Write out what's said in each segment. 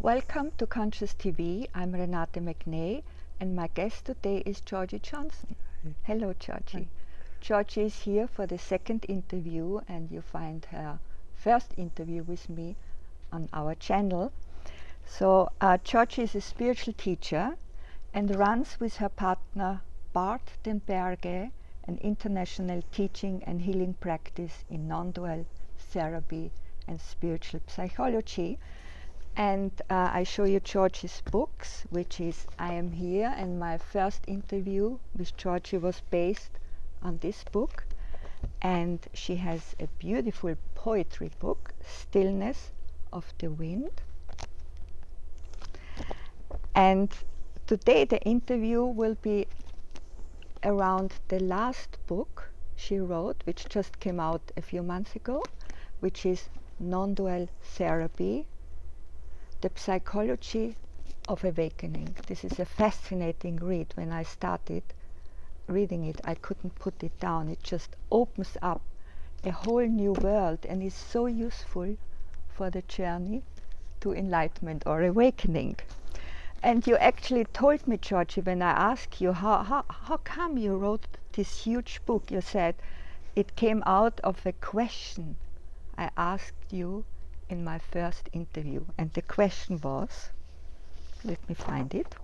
Welcome to Conscious TV. I'm Renate McNay, and my guest today is Georgi Johnson. Hello, Georgi. Hi. Georgi is here for the second interview, and you find her first interview with me on our channel. So, Georgi is a spiritual teacher and runs with her partner Bart Berge an international teaching and healing practice in Nondual Therapy and spiritual psychology. And I show you Georgi's books, which is I Am Here, and my first interview with Georgi was based on this book. And she has a beautiful poetry book, Stillness of the Wind. And today the interview will be around the last book she wrote, which just came out a few months ago, which is Nondual Therapy, The Psychology of Awakening. This is a fascinating read. When I started reading it, I couldn't put it down. It just opens up a whole new world and is so useful for the journey to enlightenment or awakening. And you actually told me, Georgi, when I asked you how come you wrote this huge book, you said it came out of a question I asked you in my first interview. And the question was, let me find it,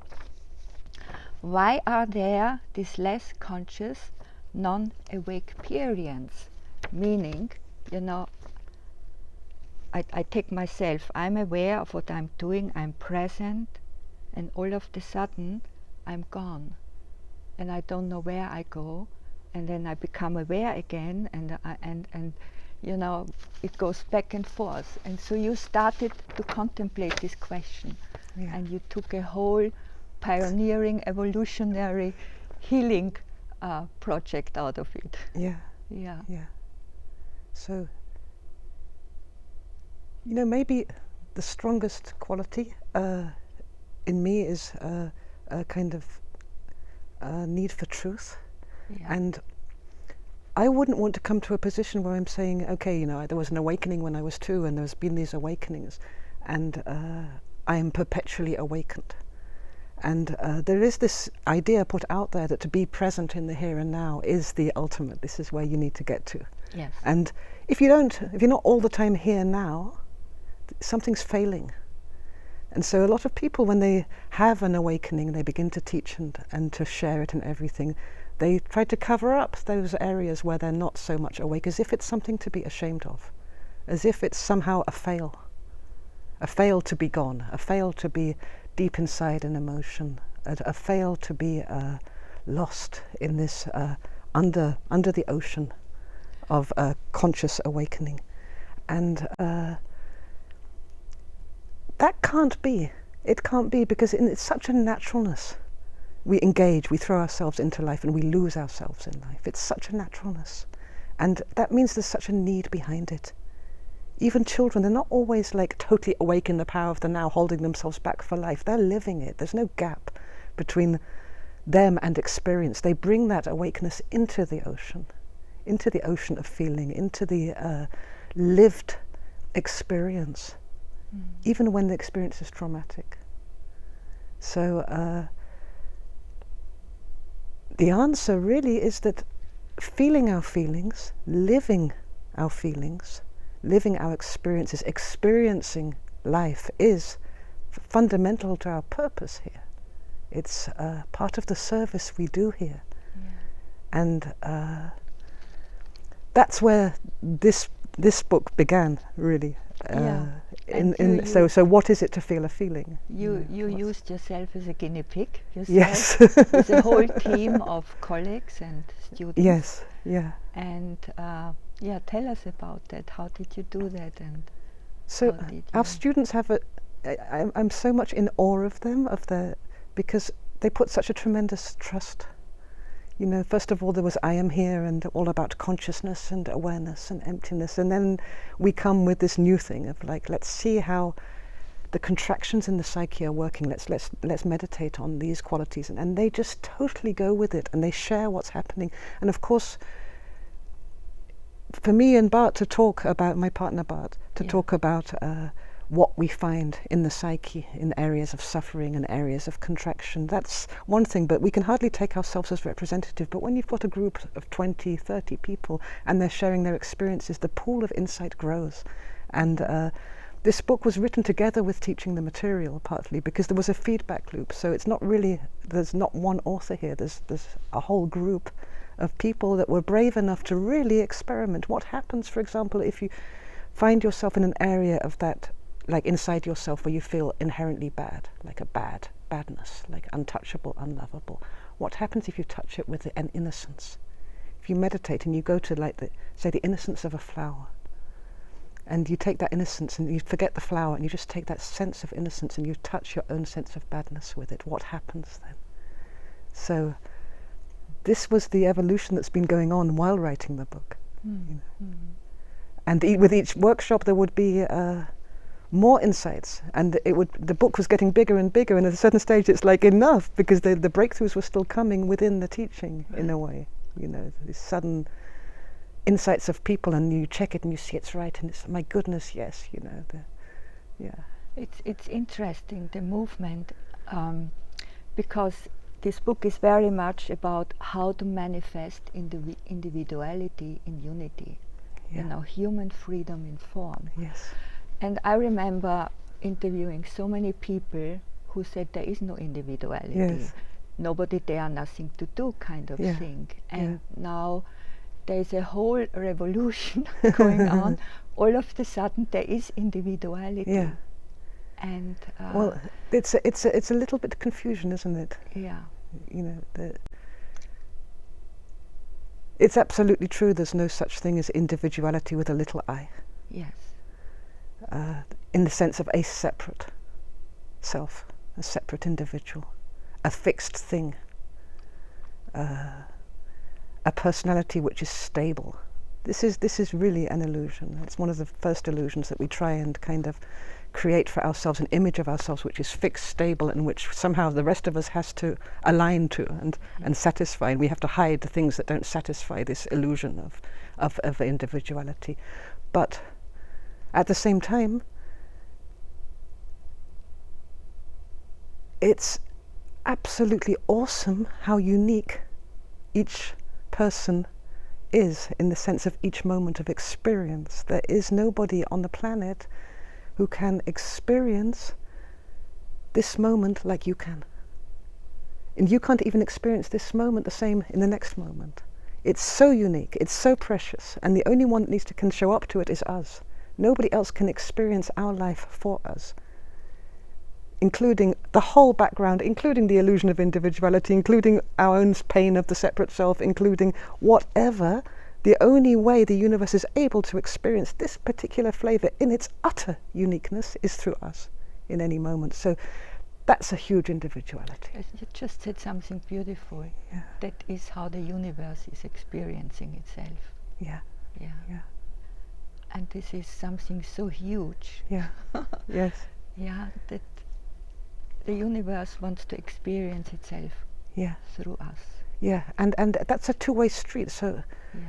why are there these less conscious, non-awake periods? Meaning, you know, I take myself, I'm aware of what I'm doing, I'm present, and all of a sudden I'm gone. And I don't know where I go, and then I become aware again, and you know, it goes back and forth. And so you started to contemplate this question, and you took a whole pioneering, evolutionary healing project out of it. Yeah. So, you know, maybe the strongest quality in me is a kind of need for truth. And I wouldn't want to come to a position where I'm saying, okay, you know, there was an awakening when I was 2, and there's been these awakenings, and I am perpetually awakened. And there is this idea put out there that to be present in the here and now is the ultimate. This is where you need to get to. Yes. And if you're not all the time here now, something's failing. And so a lot of people, when they have an awakening, they begin to teach and to share it and everything, they try to cover up those areas where they're not so much awake, as if it's something to be ashamed of, as if it's somehow a fail to be gone, a fail to be deep inside an emotion, a fail to be lost in this under the ocean of conscious awakening. And that can't be. It can't be, because it's such a naturalness. We engage, we throw ourselves into life, and we lose ourselves in life. It's such a naturalness. And that means there's such a need behind it. Even children, they're not always like totally awake in the power of the now, holding themselves back for life. They're living it. There's no gap between them and experience. They bring that awakeness into the ocean of feeling, into the lived experience, even when the experience is traumatic. So the answer really is that feeling our feelings, living our feelings, living our experiences, experiencing life is fundamental to our purpose here. It's part of the service we do here. And that's where this book began, really. So what is it to feel a feeling? You used yourself as a guinea pig, Yes. with a whole team of colleagues and students. Yes, yeah. And tell us about that. How did you do that? And so our students have I'm so much in awe of them, because they put such a tremendous trust. You know, first of all, there was I Am Here, and all about consciousness and awareness and emptiness. And then we come with this new thing of like, let's see how the contractions in the psyche are working. Let's meditate on these qualities. And they just totally go with it, and they share what's happening. And of course, for me and Bart to talk about, my partner Bart, to talk about what we find in the psyche in areas of suffering and areas of contraction. That's one thing, but we can hardly take ourselves as representative. But when you've got a group of 20, 30 people and they're sharing their experiences, the pool of insight grows. And this book was written together with teaching the material, partly because there was a feedback loop. So it's not really, there's not one author here, there's a whole group of people that were brave enough to really experiment. What happens, for example, if you find yourself in an area of that, like inside yourself, where you feel inherently bad, like a badness, like untouchable, unlovable? What happens if you touch it with an innocence? If you meditate and you go to, like, say, the innocence of a flower, and you take that innocence and you forget the flower and you just take that sense of innocence and you touch your own sense of badness with it, what happens then? So this was the evolution that's been going on while writing the book. You know. And with each workshop there would be more insights, and the book was getting bigger and bigger, and at a certain stage it's like enough, because the breakthroughs were still coming within the teaching, in a way, you know, these sudden insights of people, and you check it and you see it's right, and it's, my goodness, yes, you know, It's interesting, the movement, because this book is very much about how to manifest individuality in unity, you know, human freedom in form. Yes. And I remember interviewing so many people who said there is no individuality. Yes. Nobody there, nothing to do kind of thing. And now there's a whole revolution going on. All of a sudden there is individuality. Yeah. And well, it's a little bit confusion, isn't it? Yeah. You know, it's absolutely true. There's no such thing as individuality with a little I. Yes. In the sense of a separate self, a separate individual, a fixed thing, a personality which is stable. This is really an illusion. It's one of the first illusions that we try and kind of create for ourselves, an image of ourselves which is fixed, stable, and which somehow the rest of us has to align to and satisfy. And we have to hide the things that don't satisfy this illusion of individuality. But at the same time, it's absolutely awesome how unique each person is, in the sense of each moment of experience. There is nobody on the planet who can experience this moment like you can. And you can't even experience this moment the same in the next moment. It's so unique, it's so precious, and the only one that needs to can show up to it is us. Nobody else can experience our life for us, including the whole background, including the illusion of individuality, including our own pain of the separate self, including whatever. The only way the universe is able to experience this particular flavor in its utter uniqueness is through us in any moment. So that's a huge individuality. Yes, you just said something beautiful. Yeah. That is how the universe is experiencing itself. Yeah. Yeah. Yeah. And this is something so huge. Yeah. Yes. Yeah, that the universe wants to experience itself through us. Yeah, and that's a two-way street. So, Yeah.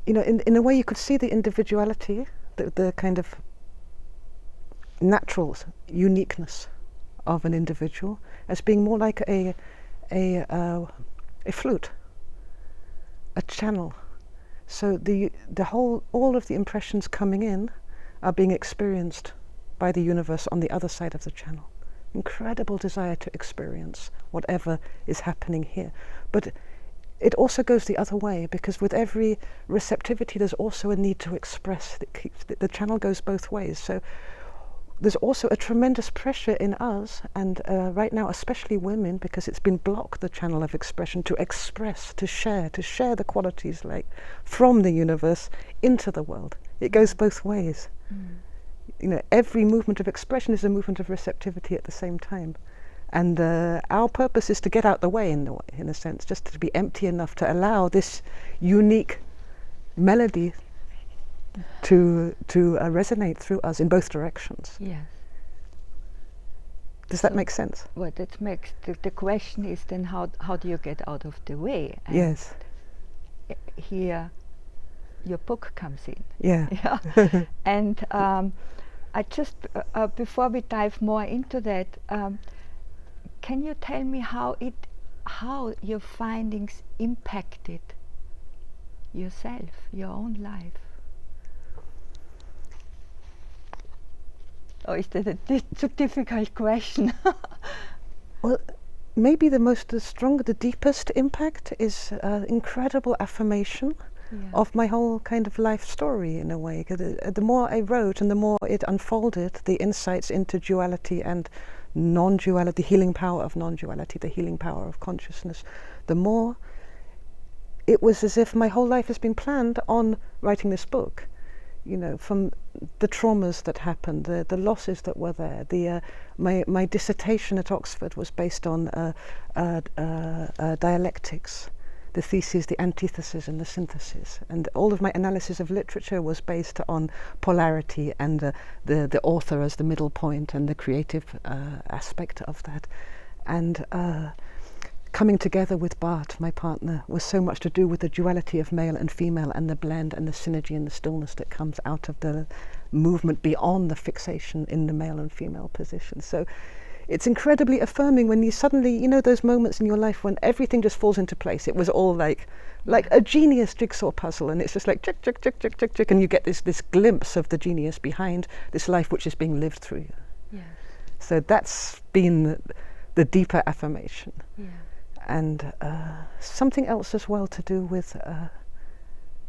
you know, in a way you could see the individuality, the kind of natural uniqueness of an individual as being more like a flute, a channel. So all of the impressions coming in are being experienced by the universe on the other side of the channel. Incredible desire to experience whatever is happening here. But it also goes the other way, because with every receptivity there's also a need to express. The channel goes both ways. So there's also a tremendous pressure in us, and right now especially women, because it's been blocked, the channel of expression, to express, to share the qualities, like from the universe into the world. It goes both ways. You know, every movement of expression is a movement of receptivity at the same time. And our purpose is to get out the way, in a sense, just to be empty enough to allow this unique melody to resonate through us in both directions. Yes. Does that make sense? Well, that makes the question is then how do you get out of the way? And Yes. Here, your book comes in. Yeah. Yeah. And I just, before we dive more into that, can you tell me how your findings impacted yourself, your own life? Or is that a too difficult question? Well, maybe the deepest impact is incredible affirmation of my whole kind of life story in a way. The more I wrote and the more it unfolded, the insights into duality and non-duality, the healing power of non-duality, the healing power of consciousness, the more it was as if my whole life has been planned on writing this book. You know, from the traumas that happened, the losses that were there. My dissertation at Oxford was based on dialectics, the thesis, the antithesis, and the synthesis. And all of my analysis of literature was based on polarity and the author as the middle point and the creative aspect of that. And coming together with Bart, my partner, was so much to do with the duality of male and female and the blend and the synergy and the stillness that comes out of the movement beyond the fixation in the male and female position. So it's incredibly affirming when you suddenly, you know, those moments in your life when everything just falls into place. It was all like a genius jigsaw puzzle, and it's just like tick, tick, tick, tick, tick, tick, and you get this glimpse of the genius behind this life which is being lived through you. Yes. So that's been the deeper affirmation. Yeah. And something else as well to do with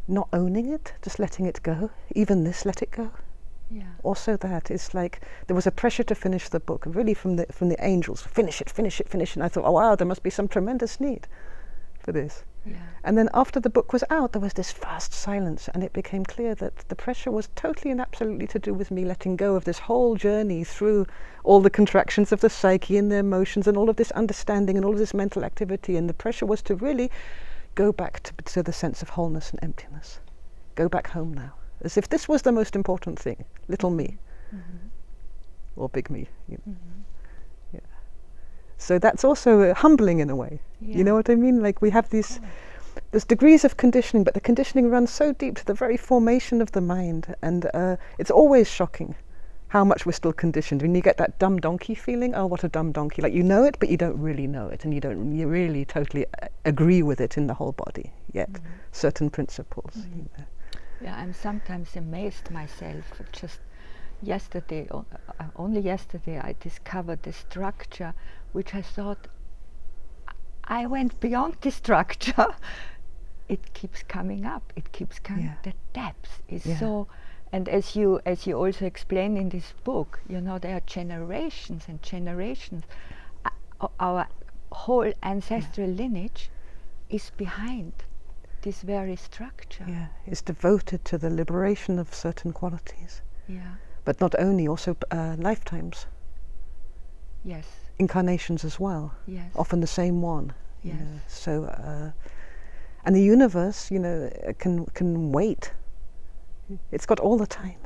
not owning it, just letting it go. Even this, let it go. Yeah. Also that, it's like there was a pressure to finish the book, really from the angels, finish it, finish it, finish it. And I thought, oh wow, there must be some tremendous need for this. Yeah. And then after the book was out, there was this vast silence, and it became clear that the pressure was totally and absolutely to do with me letting go of this whole journey through all the contractions of the psyche and the emotions and all of this understanding and all of this mental activity. And the pressure was to really go back to the sense of wholeness and emptiness. Go back home now, as if this was the most important thing, little me, or big me. You know. Yeah. So that's also humbling in a way. Yeah. You know what I mean? Like we have there's degrees of conditioning, but the conditioning runs so deep to the very formation of the mind, and it's always shocking how much we're still conditioned. When you get that dumb donkey feeling, oh, what a dumb donkey. Like you know it, but you don't really know it, and you really totally agree with it in the whole body, yet certain principles. You know. Yeah, I'm sometimes amazed myself. Just yesterday, only yesterday, I discovered the structure which I thought I went beyond the structure. It keeps coming up. It keeps coming. Yeah. The depth is so. And as you also explain in this book, you know, there are generations and generations. Our whole ancestral lineage is behind this very structure. Yeah, it's devoted to the liberation of certain qualities. Yeah. But not only, also lifetimes. Yes. Incarnations as well. Yes. Often the same one. Yes. You know, so, and the universe, you know, can wait. It's got all the time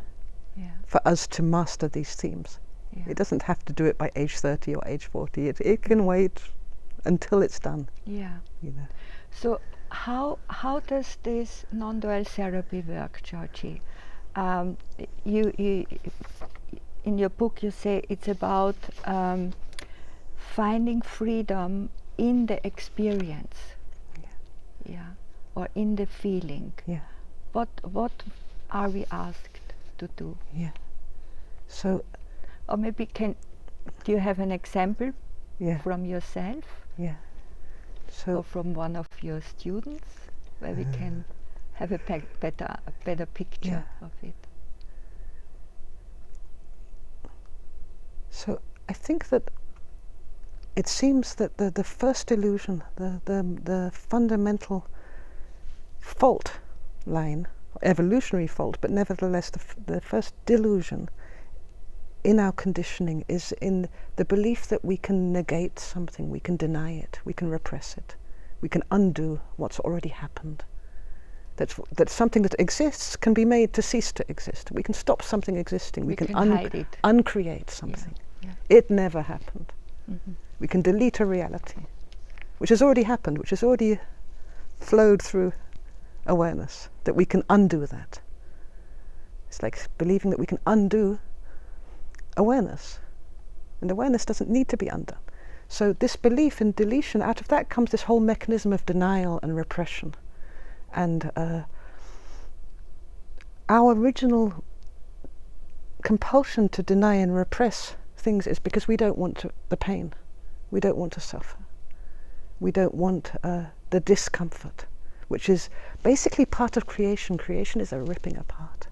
for us to master these themes. Yeah. It doesn't have to do it by age 30 or age 40. It can wait until it's done. Yeah. You know. So how does this non-dual therapy work, Georgi? You in your book you say it's about finding freedom in the experience. Yeah. Or in the feeling. Yeah. What are we asked to do? Yeah. So, or maybe do you have an example from yourself? Yeah. So, or from one of your students, where we can have a better picture of it. So I think that it seems that the first illusion, the fundamental fault line, evolutionary fault, but nevertheless the first delusion in our conditioning is in the belief that we can negate something, we can deny it, we can repress it, we can undo what's already happened. That something that exists can be made to cease to exist. We can stop something existing. We can hide it. Uncreate something. Yeah. It never happened. We can delete a reality, which has already happened, which has already flowed through awareness, that we can undo that. It's like believing that we can undo awareness. And awareness doesn't need to be undone. So this belief in deletion, out of that comes this whole mechanism of denial and repression. And our original compulsion to deny and repress things is because we don't want the pain. We don't want to suffer. We don't want the discomfort, which is basically part of creation. Creation is a ripping apart.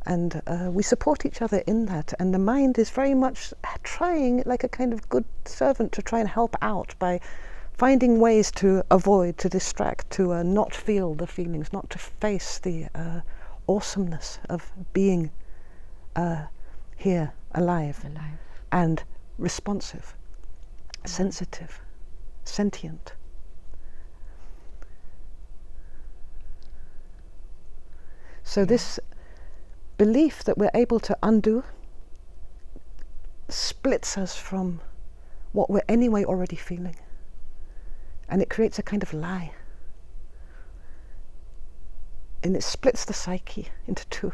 And we support each other in that. And the mind is very much trying, like a kind of good servant, to try and help out by finding ways to avoid, to distract, to not feel the feelings, not to face the awesomeness of being here, alive, and responsive, sensitive, sentient. So this belief that we're able to undo splits us from what we're anyway already feeling. And it creates a kind of lie. And it splits the psyche into two.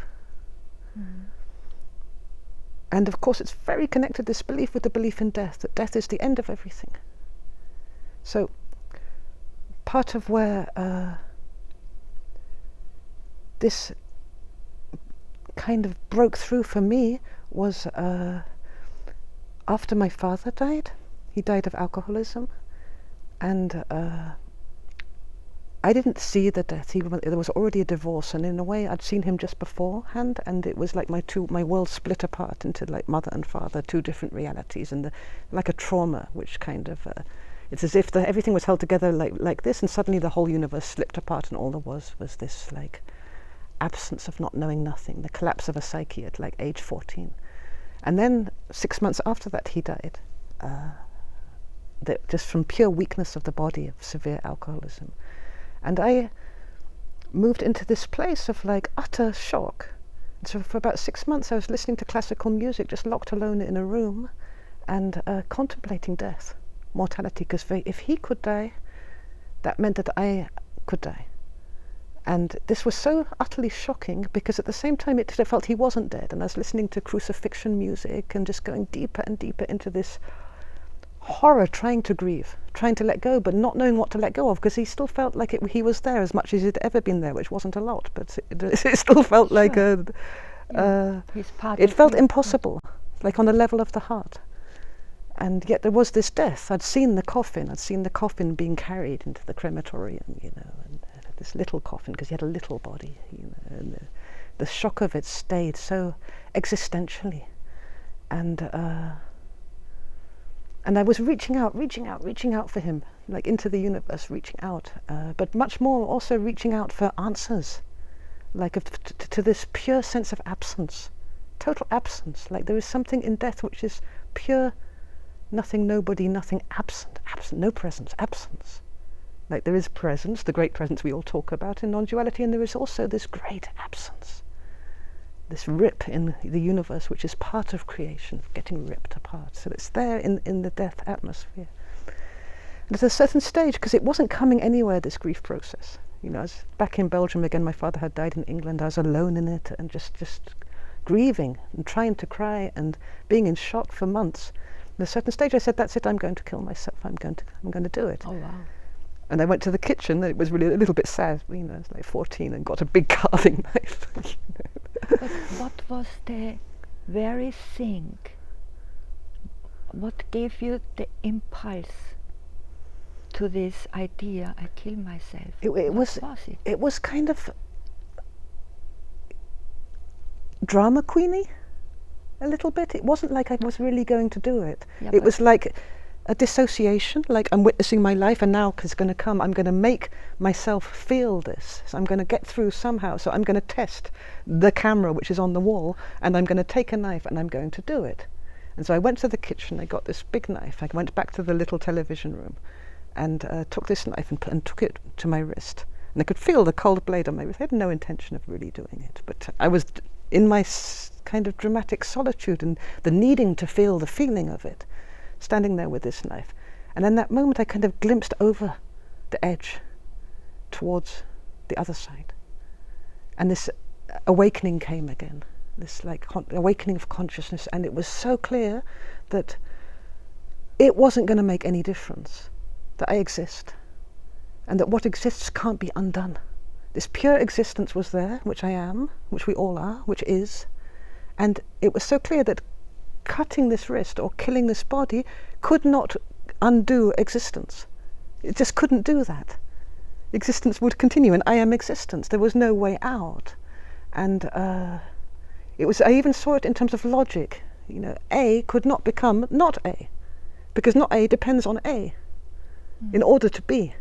And of course it's very connected, this belief, with the belief in death, that death is the end of everything. So part of where this kind of broke through for me was after my father died. He died of alcoholism, and I didn't see the death. There was already a divorce, and in a way I'd seen him just beforehand, and it was like my world split apart into like mother and father, two different realities, and like a trauma, which kind of it's as if everything was held together like this, and suddenly the whole universe slipped apart, and all there was this like absence of not knowing nothing, the collapse of a psyche at like age 14. And then 6 months after that he died, just from pure weakness of the body, of severe alcoholism. And I moved into this place of like utter shock. So for about 6 months I was listening to classical music, just locked alone in a room, and contemplating death, mortality, because if he could die, that meant that I could die. And this was so utterly shocking, because at the same time I felt he wasn't dead, and I was listening to crucifixion music and just going deeper and deeper into this horror, trying to grieve, trying to let go, but not knowing what to let go of, because he still felt like he was there as much as he'd ever been there, which wasn't a lot, but it still felt like it felt impossible, like on the level of the heart. And yet there was this death. I'd seen the coffin being carried into the crematorium, you know, and this little coffin, because he had a little body, you know, and the shock of it stayed so existentially. And I was reaching out for him, like into the universe, reaching out, but much more also reaching out for answers, like to this pure sense of absence, total absence. Like there is something in death which is pure nothing, nobody, nothing, absent, no presence, absence. Like there is presence, the great presence we all talk about in non-duality, and there is also this great absence, this rip in the universe which is part of creation, getting ripped apart. So it's there in the death atmosphere. And at a certain stage, because it wasn't coming anywhere, this grief process, you know, I was back in Belgium again, my father had died in England, I was alone in it, and just grieving and trying to cry and being in shock for months. At a certain stage I said, that's it, I'm going to kill myself, I'm going to do it. Oh wow. And I went to the kitchen, and it was really a little bit sad, you know, I was like 14 and got a big carving knife. You know. But what was the very thing? What gave you the impulse to this idea, I kill myself? What was it? It was kind of drama queenie, a little bit. It wasn't like I was really going to do it. Yeah, it was like a dissociation, like I'm witnessing my life, and now it's going to come, I'm going to make myself feel this, so I'm going to get through somehow, so I'm going to test the camera which is on the wall, and I'm going to take a knife and I'm going to do it. And so I went to the kitchen, I got this big knife, I went back to the little television room and took this knife and took it to my wrist, and I could feel the cold blade on my wrist. I had no intention of really doing it, but I was in my kind of dramatic solitude and the needing to feel the feeling of it, standing there with this knife. And in that moment I kind of glimpsed over the edge towards the other side, and this awakening came again, this like awakening of consciousness, and it was so clear that it wasn't going to make any difference, that I exist, and that what exists can't be undone. This pure existence was there, which I am, which we all are, which is, and it was so clear that cutting this wrist or killing this body could not undo existence. It just couldn't do that. Existence would continue, and I am existence. There was no way out. And it was, I even saw it in terms of logic. You know, A could not become not A, because not A depends on A in order to be.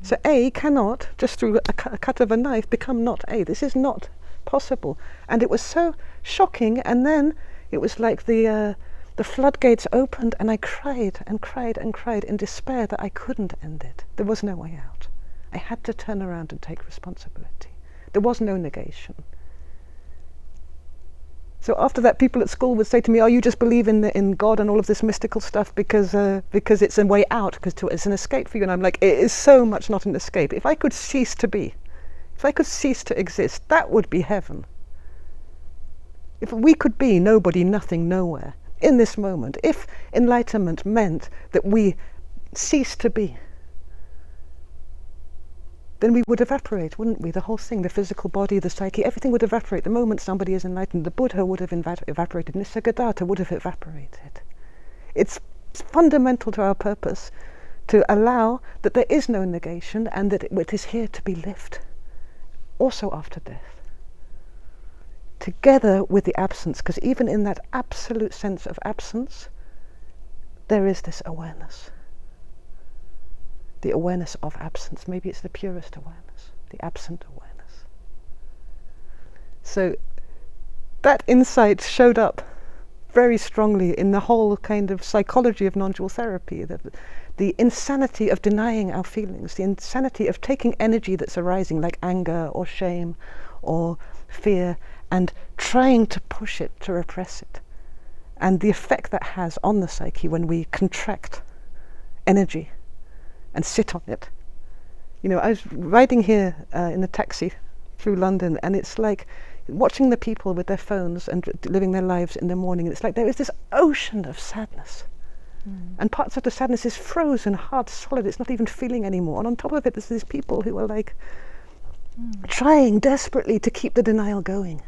So A cannot, just through a cut of a knife, become not A. This is not possible. And it was so shocking, and then it was like the floodgates opened, and I cried and cried and cried in despair that I couldn't end it. There was no way out. I had to turn around and take responsibility. There was no negation. So after that, people at school would say to me, "Oh, you just believe in God and all of this mystical stuff because it's a way out, because it's an escape for you." And I'm like, it is so much not an escape. If I could cease to be, if I could cease to exist, that would be heaven. If we could be nobody, nothing, nowhere, in this moment, if enlightenment meant that we cease to be, then we would evaporate, wouldn't we? The whole thing, the physical body, the psyche, everything would evaporate. The moment somebody is enlightened, the Buddha would have evaporated, Nisargadatta would have evaporated. It's fundamental to our purpose to allow that there is no negation, and that it is here to be lived, also after death, together with the absence, because even in that absolute sense of absence, there is this awareness. The awareness of absence. Maybe it's the purest awareness, the absent awareness. So that insight showed up very strongly in the whole kind of psychology of non-dual therapy, the insanity of denying our feelings, the insanity of taking energy that's arising, like anger or shame or fear, and trying to push it, to repress it, and the effect that has on the psyche when we contract energy and sit on it. You know, I was riding here in the taxi through London, and it's like watching the people with their phones and living their lives in the morning, and it's like there is this ocean of sadness. And parts of the sadness is frozen, hard, solid, it's not even feeling anymore. And on top of it, there's these people who are like trying desperately to keep the denial going,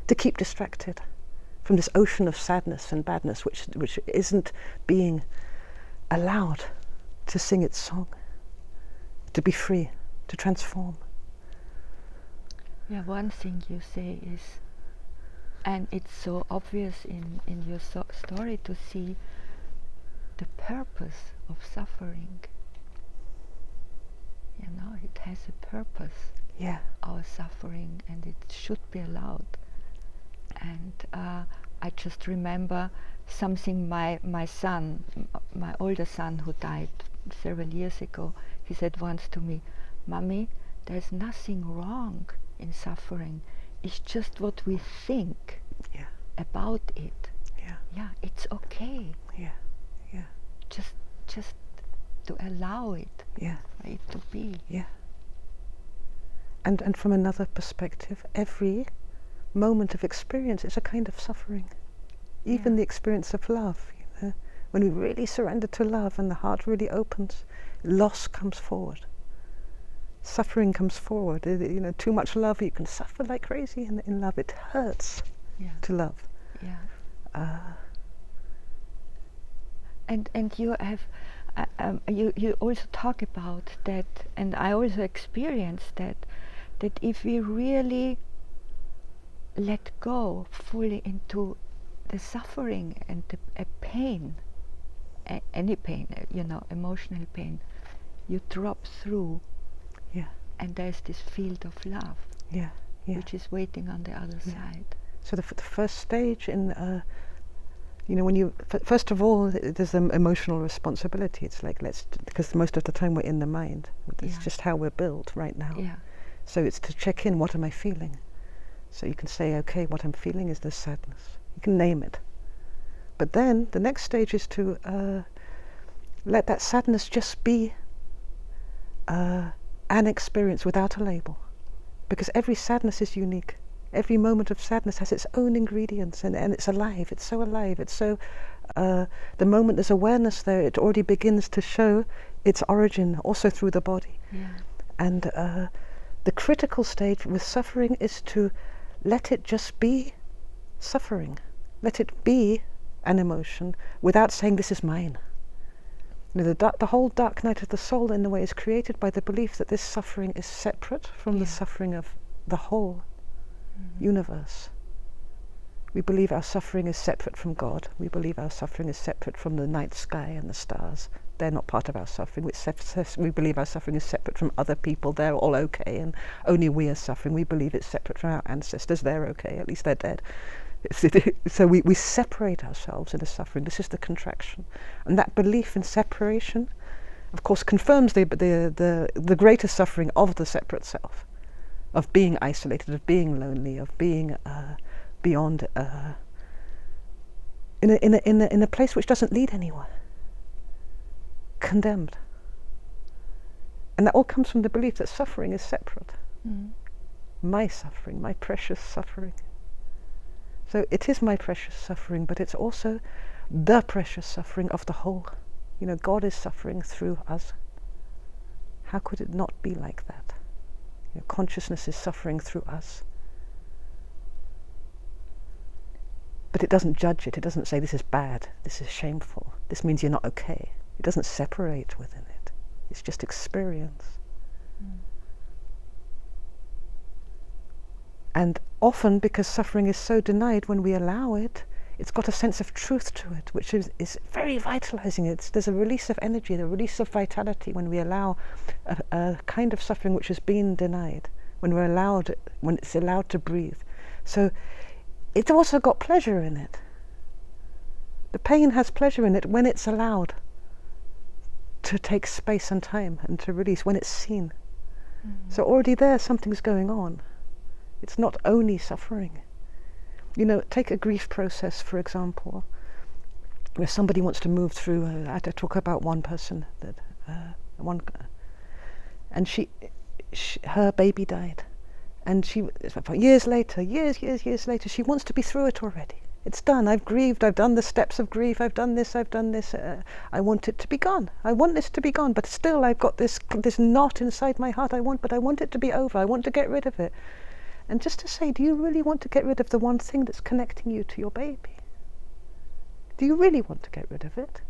to keep distracted from this ocean of sadness and badness, which isn't being allowed to sing its song, to be free, to transform. Yeah, one thing you say is, and it's so obvious in your story to see the purpose of suffering. You know, it has a purpose, Yeah. our suffering, and it should be allowed. And I just remember something my son, my older son who died several years ago, he said once to me, "Mommy, there's nothing wrong in suffering. It's just what we think about it. Yeah, it's okay. Yeah. Just to allow it, for it to be." Yeah. And from another perspective, every moment of experience is a kind of suffering. Even the experience of love, you know, when we really surrender to love and the heart really opens, loss comes forward. Suffering comes forward. You know, too much love, you can suffer like crazy in love. It hurts to love. Yeah. And you have you also talk about that, and I also experienced that if we really let go fully into the suffering and a pain, any pain, you know, emotional pain, you drop through, and there's this field of love, which is waiting on the other side. So the first stage in, you know, when you first of all, there's an emotional responsibility. It's like because most of the time we're in the mind. It's just how we're built right now. So it's to check in. What am I feeling? So you can say, okay, what I'm feeling is this sadness. You can name it. But then the next stage is to let that sadness just be an experience without a label. Because every sadness is unique. Every moment of sadness has its own ingredients, and it's alive. It's so alive. It's so, the moment there's awareness there, it already begins to show its origin also through the body. Yeah. And the critical stage with suffering is to let it just be suffering. Let it be an emotion without saying, this is mine. You know, the whole dark night of the soul, in a way, is created by the belief that this suffering is separate from the suffering of the whole universe. We believe our suffering is separate from God. We believe our suffering is separate from the night sky and the stars. They're not part of our suffering. We believe our suffering is separate from other people. They're all okay, and only we are suffering. We believe it's separate from our ancestors. They're okay, at least they're dead. So we separate ourselves in the suffering. This is the contraction. And that belief in separation, of course, confirms the greater suffering of the separate self, of being isolated, of being lonely, of being beyond, in a place which doesn't lead anywhere, condemned. And that all comes from the belief that suffering is separate. My suffering, my precious suffering. So it is my precious suffering, but it's also the precious suffering of the whole. You know, God is suffering through us. How could it not be like that? You know, consciousness is suffering through us. But it doesn't judge it. It doesn't say, this is bad, this is shameful, this means you're not okay. It doesn't separate within it. It's just experience. And often, because suffering is so denied, when we allow it, it's got a sense of truth to it, which is very vitalizing. There's a release of energy, the release of vitality when we allow a kind of suffering which has been denied, when it's allowed to breathe. So it's also got pleasure in it. The pain has pleasure in it when it's allowed to take space and time and to release, when it's seen. So already there, something's going on. It's not only suffering. You know, take a grief process, for example, where somebody wants to move through. I talk about one person that and her baby died, and years later, she wants to be through it already. It's done. I've grieved. I've done the steps of grief. I've done this. I want it to be gone. I want this to be gone, but still, I've got this knot inside my heart. I want it to be over. I want to get rid of it. And just to say, do you really want to get rid of the one thing that's connecting you to your baby? Do you really want to get rid of it?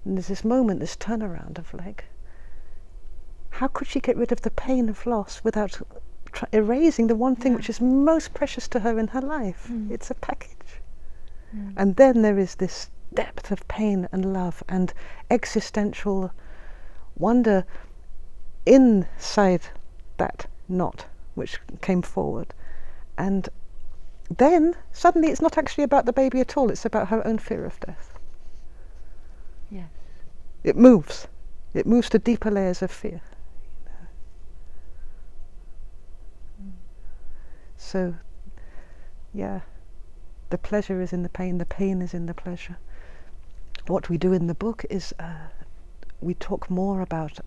And there's this moment, this turnaround of like, how could she get rid of the pain of loss without erasing the one thing which is most precious to her in her life? It's a package. And then there is this depth of pain and love and existential wonder inside that knot which came forward. And then suddenly it's not actually about the baby at all, it's about her own fear of death. Yes. It moves to deeper layers of fear. So the pleasure is in the pain is in the pleasure. What we do in the book is we talk more about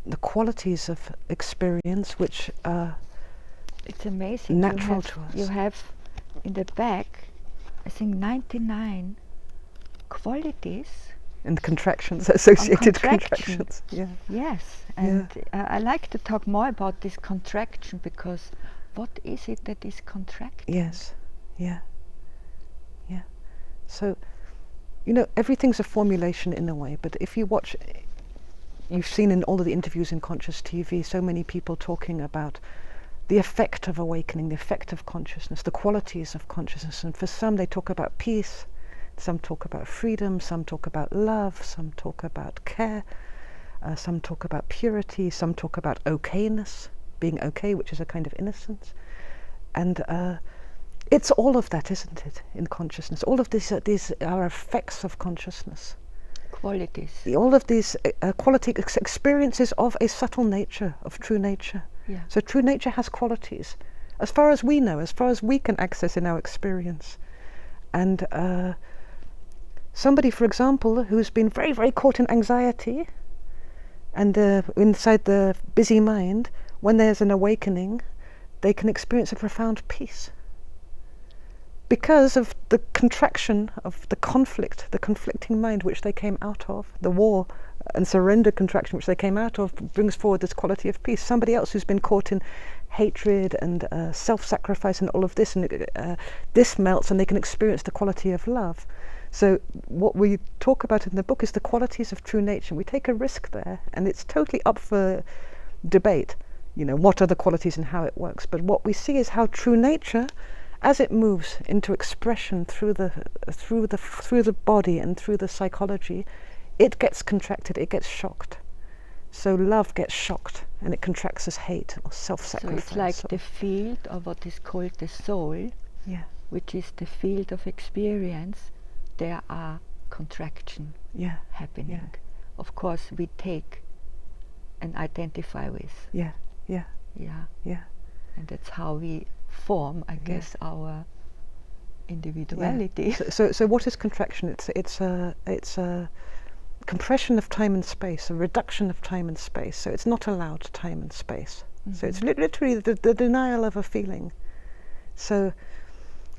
the qualities of experience which are it's amazing. Natural to us. You have in the back, I think, 99 qualities. And contractions, associated contractions. Yeah. Yes, and I like to talk more about this contraction, because what is it that is contracting? Yes, yeah. So, you know, everything's a formulation in a way, but if you watch, you've seen in all of the interviews in Conscious TV, so many people talking about the effect of awakening, the effect of consciousness, the qualities of consciousness. And for some, they talk about peace, some talk about freedom, some talk about love, some talk about care, some talk about purity, some talk about okayness, being okay, which is a kind of innocence. And it's all of that, isn't it, in consciousness? All of these are effects of consciousness. Qualities. All of these quality experiences of a subtle nature, of true nature. Yeah. So true nature has qualities, as far as we know, as far as we can access in our experience. And somebody, for example, who's been very, very caught in anxiety and inside the busy mind, when there's an awakening, they can experience a profound peace. Because of the contraction of the conflict, the conflicting mind which they came out of, the war and surrender contraction which they came out of, brings forward this quality of peace. Somebody else who's been caught in hatred and self-sacrifice and all of this, and this melts and they can experience the quality of love. So what we talk about in the book is the qualities of true nature. We take a risk there, and it's totally up for debate, what are the qualities and how it works. But what we see is how true nature, as it moves into expression through the body and through the psychology, it gets contracted, it gets shocked. So love gets shocked and it contracts as hate or self-sacrifice. So it's like the field of what is called the soul, which is the field of experience. There are contraction happening. Yeah. Of course, we take and identify with. Yeah. And that's how we form, I guess, our individuality. Yeah. So what is contraction? It's a compression of time and space, a reduction of time and space. So it's not allowed time and space. So it's literally the denial of a feeling. So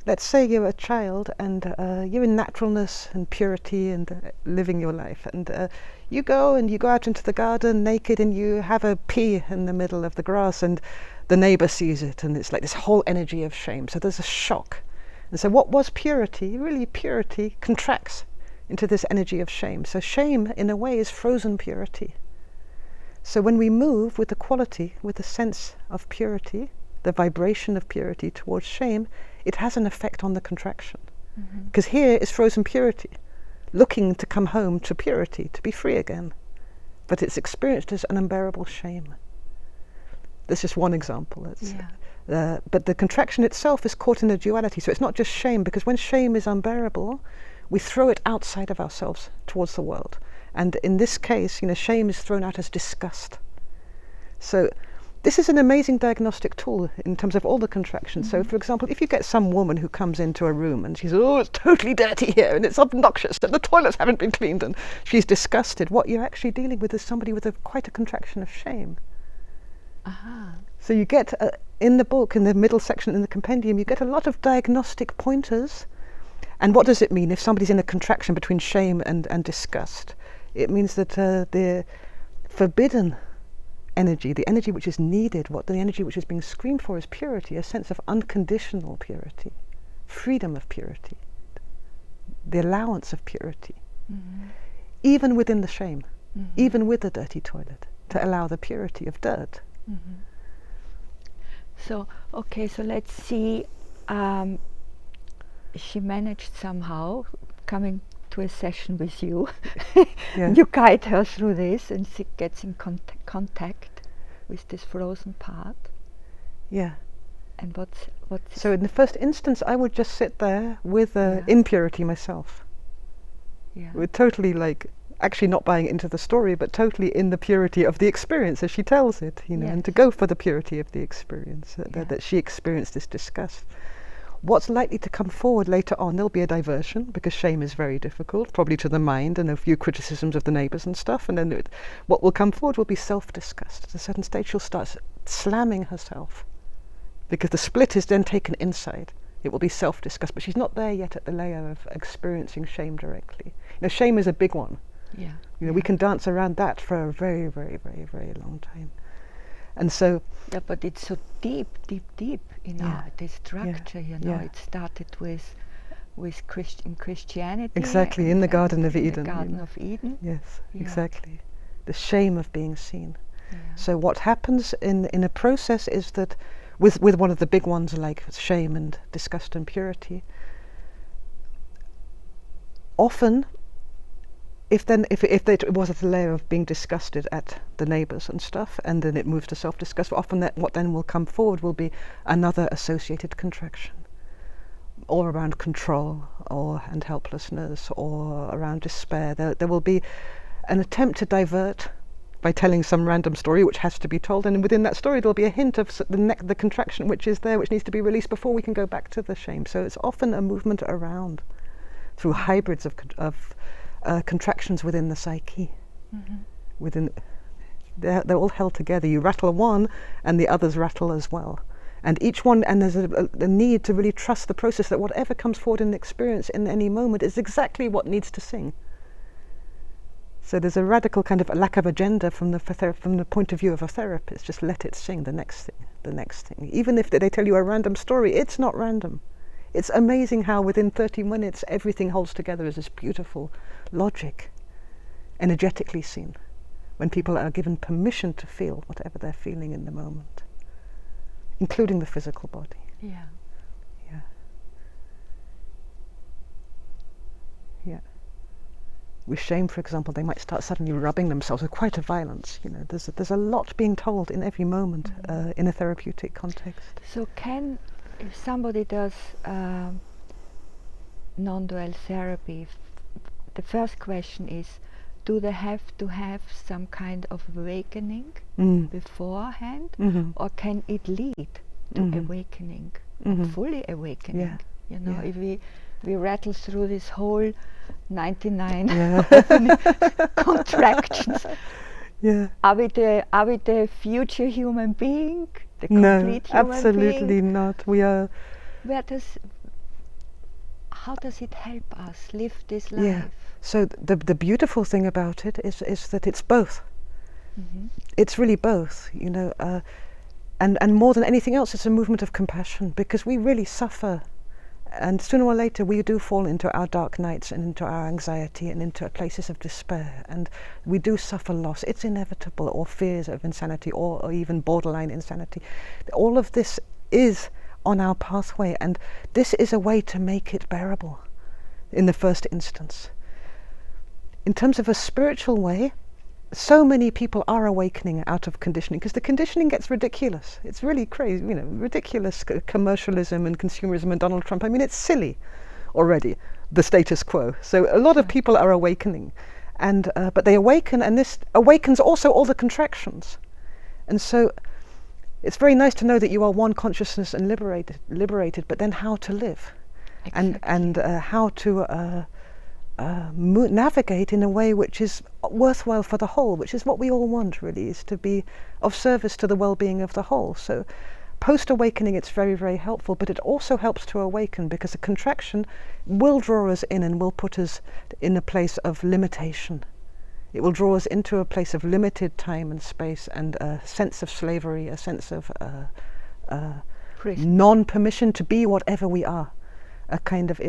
let's say you're a child and you're in naturalness and purity and living your life, and you go out into the garden naked and you have a pee in the middle of the grass and the neighbor sees it, and it's like this whole energy of shame. So there's a shock. And so what was purity, really purity, contracts into this energy of shame. So shame, in a way, is frozen purity. So when we move with the quality, with the sense of purity, the vibration of purity towards shame, it has an effect on the contraction. Because here is frozen purity, looking to come home to purity, to be free again. But it's experienced as an unbearable shame. This is one example. But the contraction itself is caught in a duality. So it's not just shame, because when shame is unbearable, we throw it outside of ourselves towards the world. And in this case, shame is thrown out as disgust. So this is an amazing diagnostic tool in terms of all the contractions. So, for example, if you get some woman who comes into a room and she's, it's totally dirty here and it's obnoxious and the toilets haven't been cleaned, and she's disgusted, what you're actually dealing with is somebody with quite a contraction of shame. So you get, in the book, in the middle section, in the compendium, you get a lot of diagnostic pointers. And what does it mean if somebody's in a contraction between shame and disgust? It means that the forbidden energy, the energy which is needed, the energy which is being screamed for is purity, a sense of unconditional purity, freedom of purity, the allowance of purity, even within the shame, even with the dirty toilet, to allow the purity of dirt. So let's see. She managed somehow, coming to a session with you, you guide her through this, and she gets in contact with this frozen part. Yeah. And what's so in the first instance, I would just sit there with impurity myself. Yeah. We're totally actually not buying into the story, but totally in the purity of the experience as she tells it, and to go for the purity of the experience, that she experienced this disgust. What's likely to come forward later on, there'll be a diversion, because shame is very difficult, probably to the mind, and a few criticisms of the neighbours and stuff, and then what will come forward will be self-disgust. At a certain stage she'll start slamming herself, because the split is then taken inside. It will be self-disgust, but she's not there yet at the layer of experiencing shame directly. Shame is a big one. We can dance around that for a very, very, very, very long time. And so... Yeah, but it's so deep, this structure, It started with Christianity. Exactly, in the Garden of Eden. The Garden of Eden. Yes, exactly. The shame of being seen. Yeah. So what happens in a process is that with one of the big ones like shame and disgust and purity, often if it was at a layer of being disgusted at the neighbours and stuff, and then it moves to self-disgust, often what then will come forward will be another associated contraction, or around control, and helplessness, or around despair. There will be an attempt to divert by telling some random story which has to be told, and within that story there will be a hint of the contraction which is there, which needs to be released before we can go back to the shame. So it's often a movement around through hybrids of contractions within the psyche. They're all held together. You rattle one and the others rattle as well, And each one, and there's a need to really trust the process that whatever comes forward in experience in any moment is exactly what needs to sing. So there's a radical kind of a lack of agenda from the point of view of a therapist. Just let it sing, the next thing, the next thing. Even if they tell you a random story, it's not random. It's amazing how within 30 minutes everything holds together as this beautiful logic, energetically seen, when people are given permission to feel whatever they're feeling in the moment, including the physical body. Yeah. Yeah. Yeah. With shame, for example, they might start suddenly rubbing themselves with quite a violence. You know, there's a lot being told in every moment in a therapeutic context. So if somebody does non-dual therapy, the first question is, do they have to have some kind of awakening beforehand, or can it lead to awakening, fully awakening? You know, if we rattle through this whole 99 contractions, are we the future human being, the complete human absolutely being? not. We are. How does it help us live this life? Yeah. So the beautiful thing about it is that it's both. It's really both, you know, and more than anything else, it's a movement of compassion, because we really suffer, and sooner or later we do fall into our dark nights and into our anxiety and into places of despair, and we do suffer loss. It's inevitable, or fears of insanity, or even borderline insanity. All of this is on our pathway, and this is a way to make it bearable in the first instance. In terms of a spiritual way, so many people are awakening out of conditioning, because the conditioning gets ridiculous. It's really crazy, you know, ridiculous commercialism and consumerism and Donald Trump. I mean, it's silly already, the status quo. So a lot of people are awakening, and but they awaken, and this awakens also all the contractions. And so it's very nice to know that you are one consciousness and liberated, but then how to live, and how to navigate in a way which is worthwhile for the whole, which is what we all want, really, is to be of service to the well-being of the whole. So post-awakening, it's very, very helpful, but it also helps to awaken, because a contraction will draw us in and will put us in a place of limitation. It will draw us into a place of limited time and space, and a sense of slavery, a sense of non-permission to be whatever we are, a kind of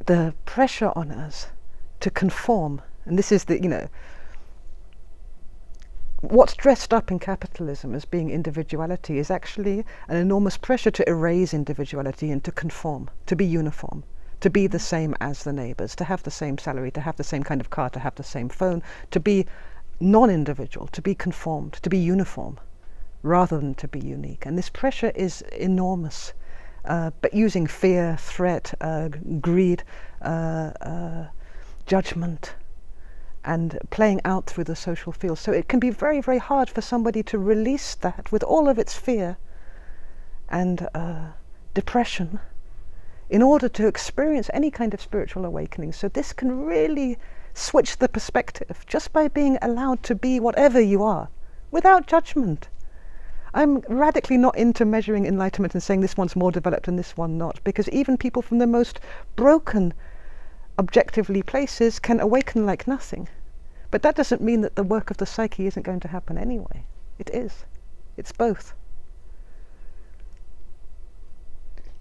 the pressure on us to conform. And this is the, you know, what's dressed up in capitalism as being individuality is actually an enormous pressure to erase individuality and to conform, to be uniform, to be the same as the neighbors, to have the same salary, to have the same kind of car, to have the same phone, to be non-individual, to be conformed, to be uniform, rather than to be unique. And this pressure is enormous. But using fear, threat, greed, judgment, and playing out through the social field. So it can be very, very hard for somebody to release that with all of its fear and depression in order to experience any kind of spiritual awakening. So this can really switch the perspective just by being allowed to be whatever you are, without judgment. I'm radically not into measuring enlightenment and saying this one's more developed and this one not, because even people from the most broken, objectively places can awaken like nothing. But that doesn't mean that the work of the psyche isn't going to happen anyway. It is. It's both.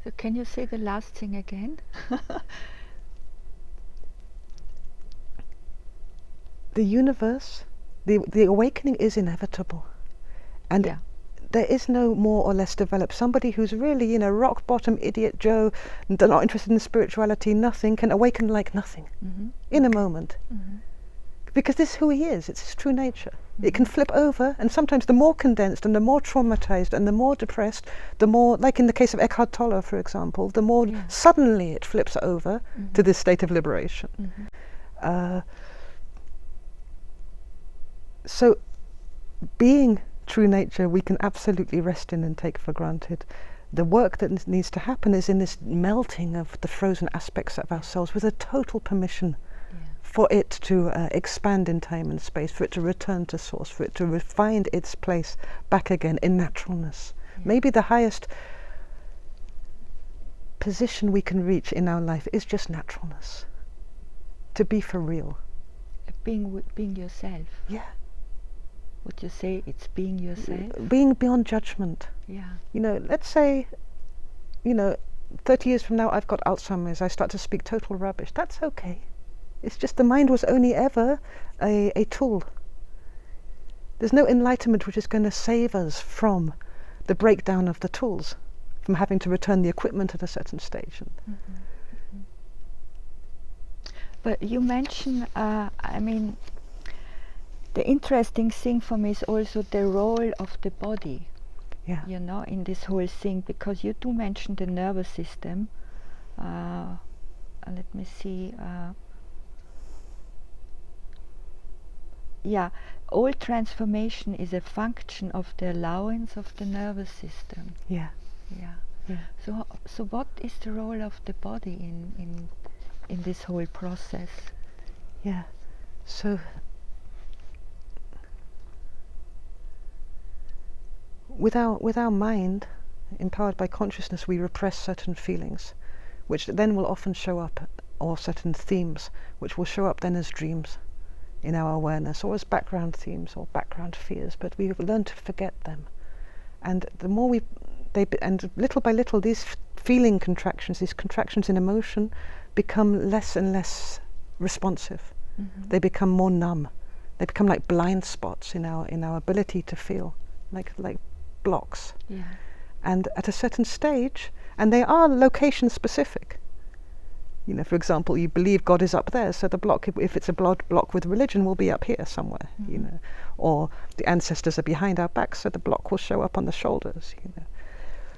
So can you say the last thing again? The universe, the awakening is inevitable. And there is no more or less developed. Somebody who's really, you know, rock bottom idiot Joe, not interested in spirituality, nothing, can awaken like nothing in a moment. Because this is who he is. It's his true nature. It can flip over, and sometimes the more condensed and the more traumatized and the more depressed, the more, like in the case of Eckhart Tolle, for example, the more suddenly it flips over to this state of liberation. So being true nature, we can absolutely rest in and take for granted. The work that needs to happen is in this melting of the frozen aspects of ourselves with a total permission for it to expand in time and space, for it to return to source, for it to find its place back again in naturalness, Maybe the highest position we can reach in our life is just naturalness. To be for real. Being yourself. Yeah. Would you say it's being yourself? Being beyond judgment. Yeah. You know, let's say, 30 years from now I've got Alzheimer's, I start to speak total rubbish. That's okay. It's just the mind was only ever a tool. There's no enlightenment which is going to save us from the breakdown of the tools, from having to return the equipment at a certain stage. But you mentioned, the interesting thing for me is also the role of the body, in this whole thing, because you do mention the nervous system. Let me see. All transformation is a function of the allowance of the nervous system. Yeah. So what is the role of the body in this whole process? Yeah. So with our mind, empowered by consciousness, we repress certain feelings, which then will often show up, or certain themes, which will show up then as dreams in our awareness, or as background themes or background fears, but we've learned to forget them. And the more and little by little, these feeling contractions, these contractions in emotion, become less and less responsive. They become more numb. They become like blind spots in our ability to feel, like blocks. And at a certain stage, and they are location specific. For example, you believe God is up there, so the block, if it's a block with religion, will be up here somewhere, or the ancestors are behind our backs, so the block will show up on the shoulders,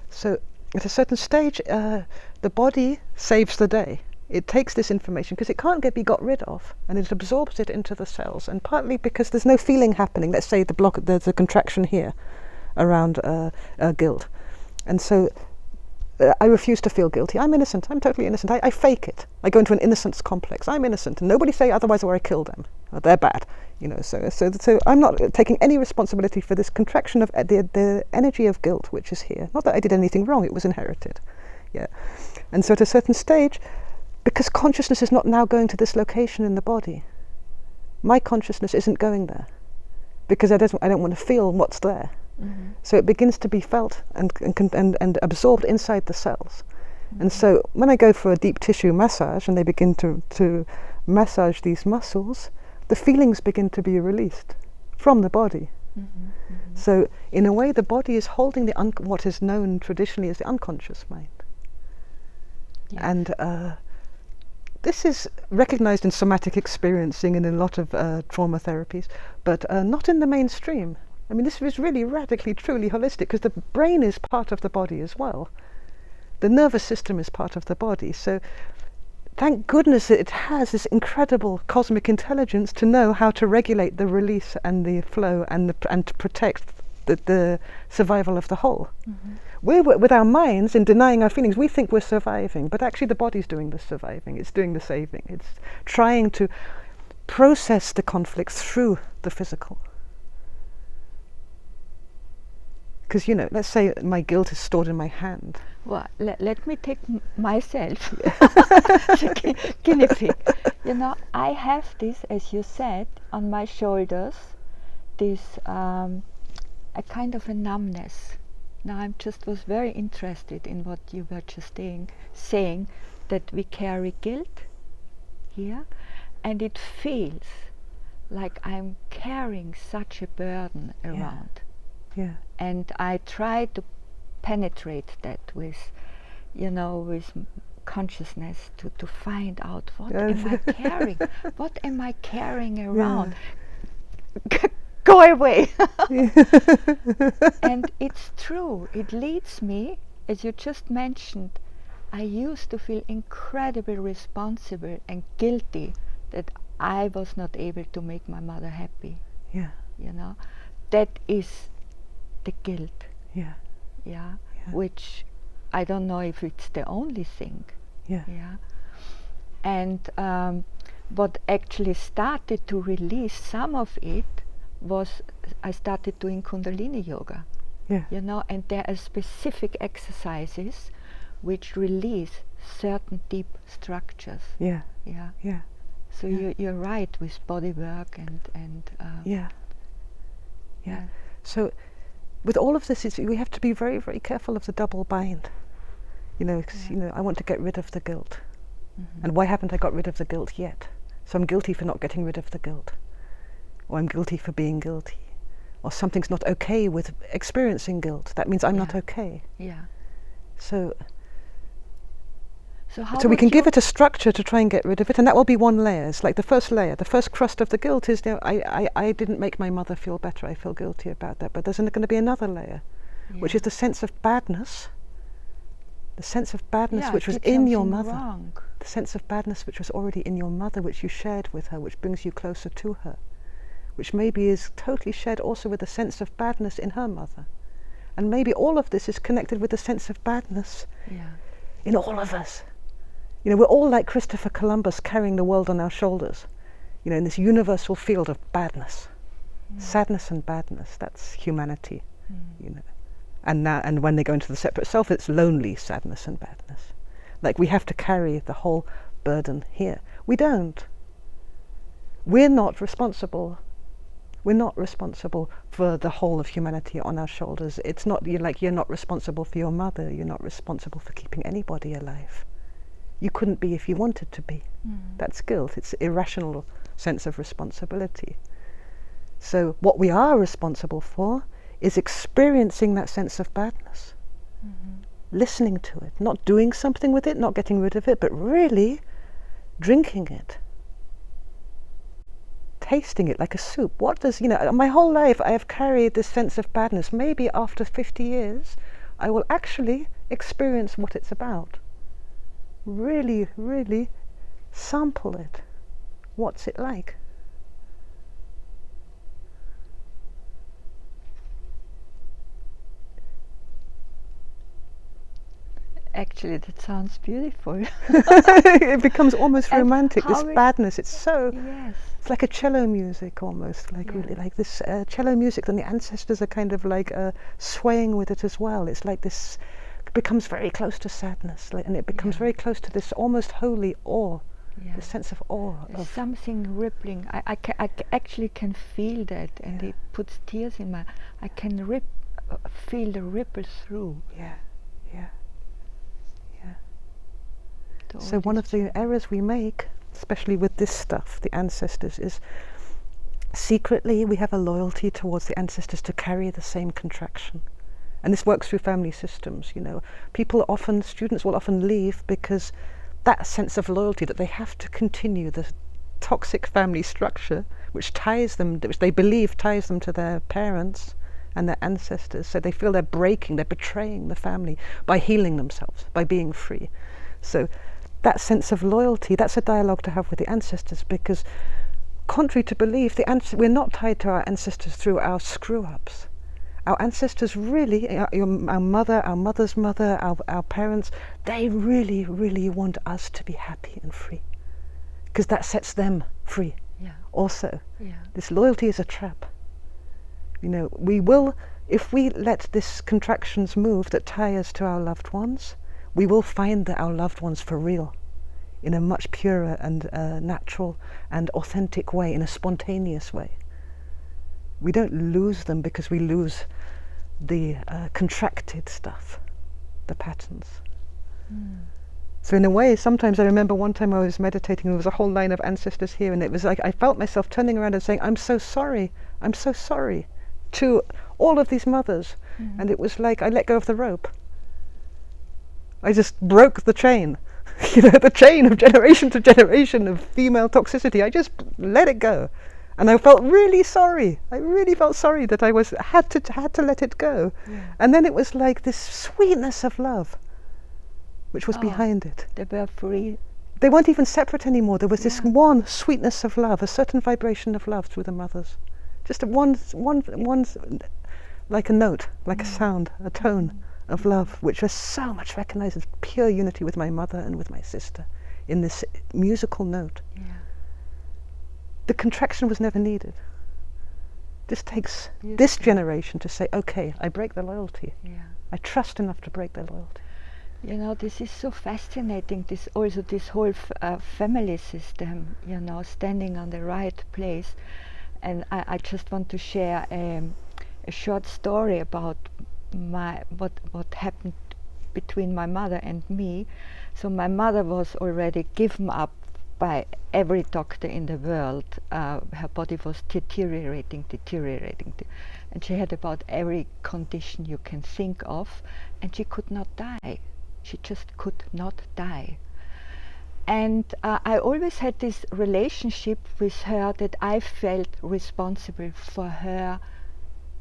So at a certain stage, the body saves the day. It takes this information because it can't be got rid of, and it absorbs it into the cells, and partly because there's no feeling happening. Let's say there's a contraction here around guilt, and so I refuse to feel guilty. I'm innocent. I'm totally innocent. I fake it. I go into an innocence complex. I'm innocent, and nobody say otherwise, or I kill them. Or they're bad. So I'm not taking any responsibility for this contraction of the energy of guilt, which is here. Not that I did anything wrong. It was inherited. And so at a certain stage, because consciousness is not now going to this location in the body, my consciousness isn't going there, because I don't want to feel what's there. So it begins to be felt and absorbed inside the cells. And so when I go for a deep tissue massage and they begin to massage these muscles, the feelings begin to be released from the body. So in a way, the body is holding what is known traditionally as the unconscious mind. And this is recognized in somatic experiencing and in a lot of trauma therapies, but not in the mainstream. I mean, this is really radically, truly holistic, because the brain is part of the body as well. The nervous system is part of the body. So thank goodness it has this incredible cosmic intelligence to know how to regulate the release and the flow and to protect the survival of the whole. We're with our minds, in denying our feelings, we think we're surviving, but actually the body's doing the surviving. It's doing the saving. It's trying to process the conflict through the physical. Because, let's say my guilt is stored in my hand. Well, let me take myself, guinea pig. I have this, as you said, on my shoulders, this a kind of a numbness. Now I was very interested in what you were just saying, that we carry guilt here, and it feels like I'm carrying such a burden around. And I try to penetrate that with consciousness to find out what am I carrying? What am I carrying around? Go away. And it's true. It leads me, as you just mentioned, I used to feel incredibly responsible and guilty that I was not able to make my mother happy. That is the guilt. Which I don't know if it's the only thing. And what actually started to release some of it was I started doing Kundalini yoga. Yeah. You know, and there are specific exercises which release certain deep structures. Yeah. Yeah. Yeah. So Yeah. you're right with body work and Yeah. Yeah. So with all of this, we have to be very, very careful of the double bind. You know, 'cause, you know, I want to get rid of the guilt. And why haven't I got rid of the guilt yet? So I'm guilty for not getting rid of the guilt. Or I'm guilty for being guilty. Or something's not okay with experiencing guilt. That means I'm not okay. Yeah. So So we can give it a structure to try and get rid of it, and that will be one layer. It's like the first layer. The first crust of the guilt is, you know, I didn't make my mother feel better. I feel guilty about that. But there's going to be another layer, which is the sense of badness. The sense of badness which was in your mother. Wrong. The sense of badness which was already in your mother, which you shared with her, which brings you closer to her, which maybe is totally shared also with the sense of badness in her mother. And maybe all of this is connected with the sense of badness in all of us. You know, we're all like Christopher Columbus carrying the world on our shoulders, you know, in this universal field of badness. Sadness and badness, that's humanity, you know. And when they go into the separate self, it's lonely sadness and badness. Like we have to carry the whole burden here. We don't. We're not responsible. We're not responsible for the whole of humanity on our shoulders. It's not you're not responsible for your mother. You're not responsible for keeping anybody alive. You couldn't be if you wanted to be. That's guilt. It's irrational sense of responsibility. So what we are responsible for is experiencing that sense of badness, listening to it, not doing something with it, not getting rid of it, but really drinking it, tasting it like a soup. What does, you know, my whole life I have carried this sense of badness. Maybe after 50 years, I will actually experience what it's about. Really, really sample it. What's it like? Actually, that sounds beautiful. It becomes almost And romantic, this how badness. It's so, Yes. it's like a cello music almost, like really like this cello music, and the ancestors are kind of like swaying with it as well. It's like this becomes very close to sadness, and it becomes very close to this almost holy awe, the sense of awe. There's something rippling. I actually can feel that, and it puts tears in my. I can feel the ripple through. Yeah. So one of the errors we make, especially with this stuff, the ancestors, is secretly we have a loyalty towards the ancestors to carry the same contraction. And this works through family systems, you know. Students will often leave because that sense of loyalty that they have to continue the toxic family structure, which they believe ties them to their parents and their ancestors. So they feel they're betraying the family by healing themselves, by being free. So that sense of loyalty, that's a dialogue to have with the ancestors, because contrary to belief, we're not tied to our ancestors through our screw-ups. Our ancestors really, our mother, our mother's mother, our parents, they really, really want us to be happy and free, because that sets them free also. This loyalty is a trap. You know, we will, if we let this contractions move that tie us to our loved ones, we will find that our loved ones for real, in a much purer and natural and authentic way, in a spontaneous way. We don't lose them because we lose the contracted stuff, the patterns. So in a way, sometimes I remember one time I was meditating, and there was a whole line of ancestors here, and it was like I felt myself turning around and saying, I'm so sorry to all of these mothers. And it was like I let go of the rope. I just broke the chain, you know, the chain of generation to generation of female toxicity. I just let it go. And I felt really sorry. I really felt sorry that I had to let it go. And then it was like this sweetness of love, which was behind it. They were free. They weren't even separate anymore. There was this one sweetness of love, a certain vibration of love through the mothers. Just one, like a note, like a sound, a tone of love, which was so much recognized as pure unity with my mother and with my sister in this musical note. The contraction was never needed. This takes Yes, this generation to say, okay, I break the loyalty. Yeah. I trust enough to break the loyalty. You know, this is so fascinating, this whole family system, you know, standing on the right place. And I just want to share a short story about what happened between my mother and me. So my mother was already given up by every doctor in the world. Her body was deteriorating, and she had about every condition you can think of, and she could not die. She just could not die. And I always had this relationship with her that I felt responsible for her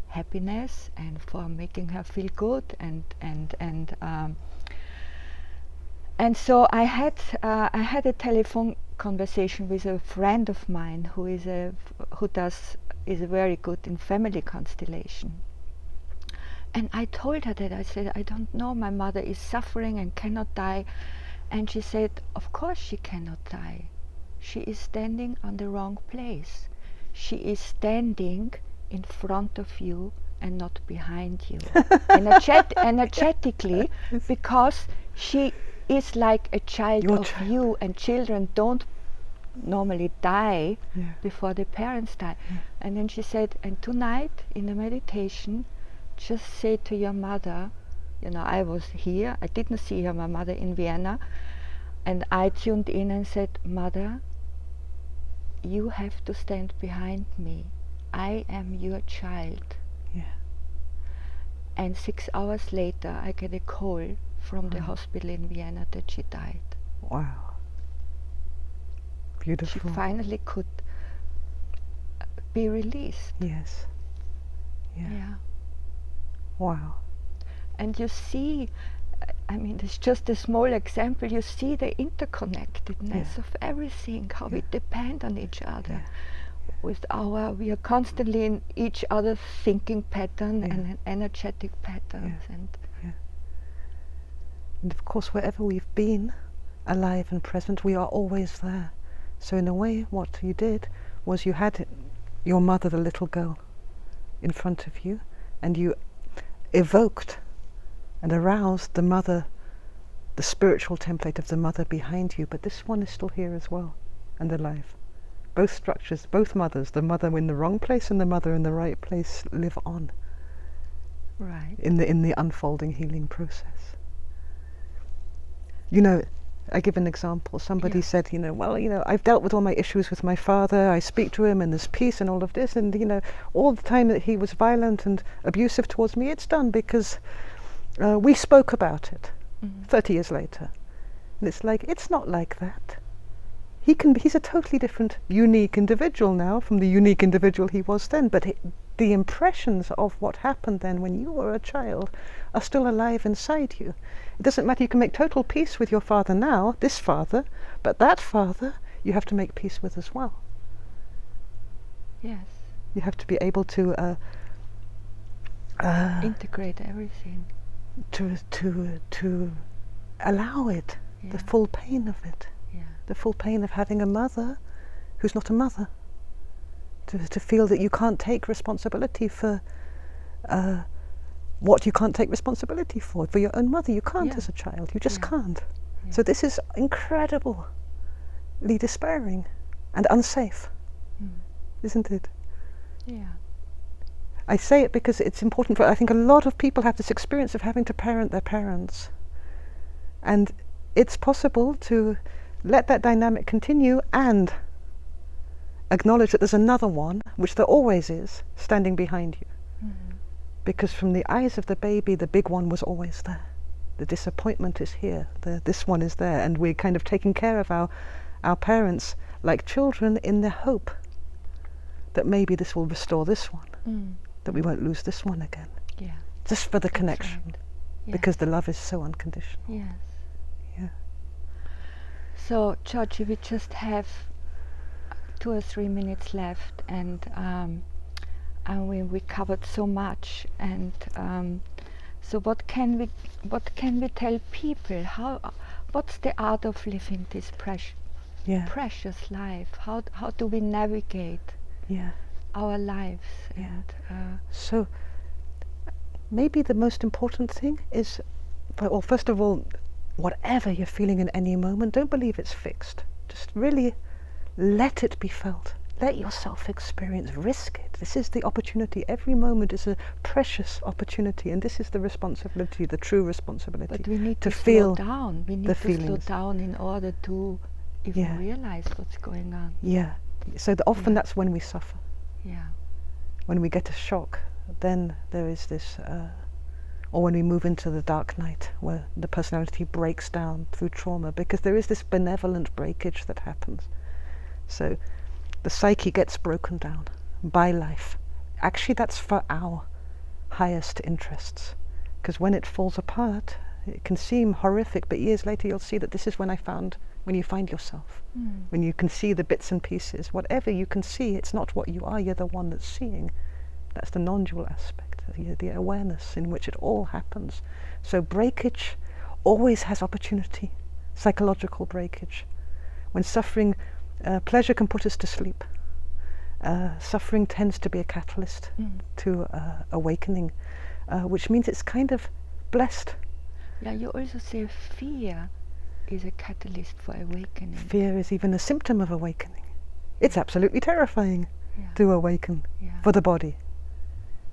happiness and for making her feel good, and so I had a telephone conversation with a friend of mine who is very good in family constellation. And I told her that. I said, I don't know, my mother is suffering and cannot die. And she said, of course she cannot die. She is standing on the wrong place. She is standing in front of you and not behind you. Energetically, because she is like a child you, and children don't normally die before the parents die. And then she said, and tonight in the meditation, just say to your mother, you know, I was here, I didn't see her, my mother in Vienna, and I tuned in and said, Mother, you have to stand behind me. I am your child. Yeah. And 6 hours later, I get a call from the hospital in Vienna that she died. Wow. Beautiful. She finally could be released. Yes. Yeah. Wow. And you see, I mean, it's just a small example, you see the interconnectedness of everything, how we depend on each other. We are constantly in each other's thinking pattern and energetic patterns. And of course, wherever we've been, alive and present, we are always there. So in a way, what you did was you had your mother, the little girl, in front of you, and you evoked and aroused the mother, the spiritual template of the mother behind you, but this one is still here as well and alive. Both structures, both mothers, the mother in the wrong place and the mother in the right place, live on. Right. In the unfolding healing process. You know, I give an example. Somebody said, well, I've dealt with all my issues with my father. I speak to him and there's peace and all of this. And, all the time that he was violent and abusive towards me, it's done because we spoke about it 30 years later. And it's like, it's not like that. He's a totally different, unique individual now from the unique individual he was then. But the impressions of what happened then when you were a child are still alive inside you. It doesn't matter, you can make total peace with your father now, this father, but that father you have to make peace with as well. Yes. You have to be able to integrate everything. To allow it, the full pain of it. Yeah. The full pain of having a mother who's not a mother. To feel that you can't take responsibility for what you can't take responsibility for your own mother. You can't as a child. You just can't. Yeah. So this is incredibly despairing and unsafe, isn't it? Yeah. I say it because it's important I think a lot of people have this experience of having to parent their parents. And it's possible to let that dynamic continue and acknowledge that there's another one, which there always is, standing behind you. Because from the eyes of the baby, the big one was always there. The disappointment is here, this one is there, and we're kind of taking care of our parents like children in the hope that maybe this will restore this one, that we won't lose this one again. Yeah. Just for the connection, right. because the love is so unconditional. Yes. Yeah. So, Georgi, we just have 2 or 3 minutes left, and we covered so much. And so, what can we tell people? What's the art of living this precious life? How do we navigate our lives. Yeah. And So maybe the most important thing is, well, first of all, whatever you're feeling in any moment, don't believe it's fixed. Just really let it be felt. Let yourself experience, risk it. This is the opportunity. Every moment is a precious opportunity, and this is the responsibility, the true responsibility. but we need to to feel slow down. We need the to slow feelings. down in order to even Yeah. realize what's going on. Yeah. So often Yeah. that's when we suffer. Yeah. When we get a shock, then there is this, or when we move into the dark night, where the personality breaks down through trauma, because there is this benevolent breakage that happens. So the psyche gets broken down by life. Actually, that's for our highest interests, because when it falls apart, it can seem horrific, but years later you'll see that this is when you find yourself. When you can see the bits and pieces. Whatever you can see, it's not what you are, you're the one that's seeing. That's the non-dual aspect, the awareness in which it all happens. So breakage always has opportunity, psychological breakage. When suffering, pleasure can put us to sleep. Suffering tends to be a catalyst to awakening, which means it's kind of blessed. Yeah, you also say fear is a catalyst for awakening. Fear is even a symptom of awakening. It's absolutely terrifying to awaken for the body.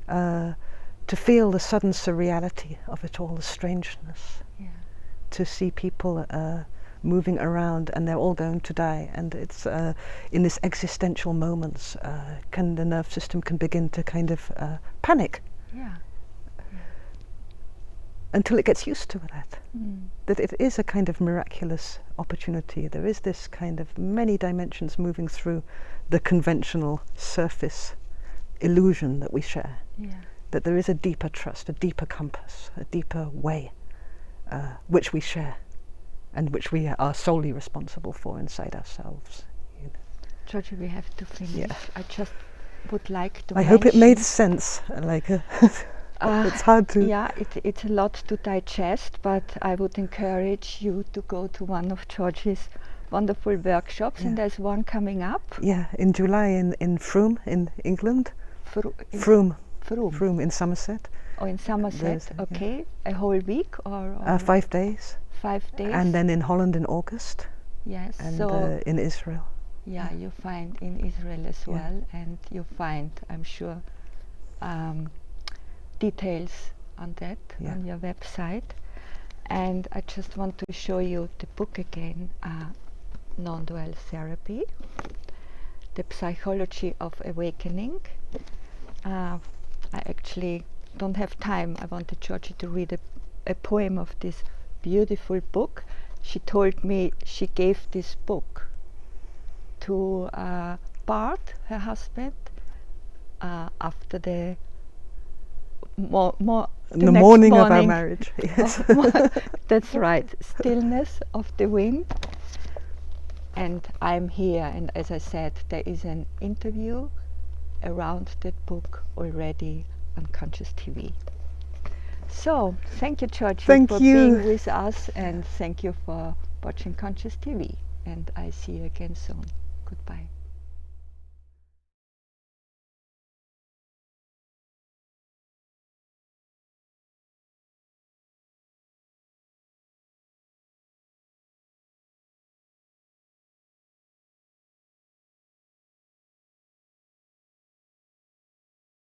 To feel the sudden surreality of it all, the strangeness. Yeah. To see people moving around and they're all going to die, and it's in this existential moments, the nerve system can begin to kind of panic. Yeah. Until it gets used to that. That it is a kind of miraculous opportunity. There is this kind of many dimensions moving through the conventional surface illusion that we share. Yeah. That there is a deeper trust, a deeper compass, a deeper way, which we share, and which we are solely responsible for inside ourselves. Georgi, we have to finish. Yeah. I just would like to I hope it made sense. It's hard to... Yeah, it's a lot to digest, but I would encourage you to go to one of Georgi's wonderful workshops, and there's one coming up. Yeah, in July in Frome, in England. Frome in Somerset. Oh, in Somerset, okay. A whole week or 5 days. 5 days. And then in Holland in August. Yes. And so in Israel. Yeah, you find in Israel as well, and you find, I'm sure, details on that on your website. And I just want to show you the book again, Nondual Therapy, The Psychology of Awakening. I actually don't have time. I wanted Georgi to read a poem of this beautiful book. She told me she gave this book to Bart, her husband, after the morning of our marriage. Yes. That's right. Stillness of the wind. And I'm here, and as I said, there is an interview around that book already on Conscious TV. So, thank you, Georgi, for being with us, and thank you for watching Conscious TV. And I see you again soon. Goodbye.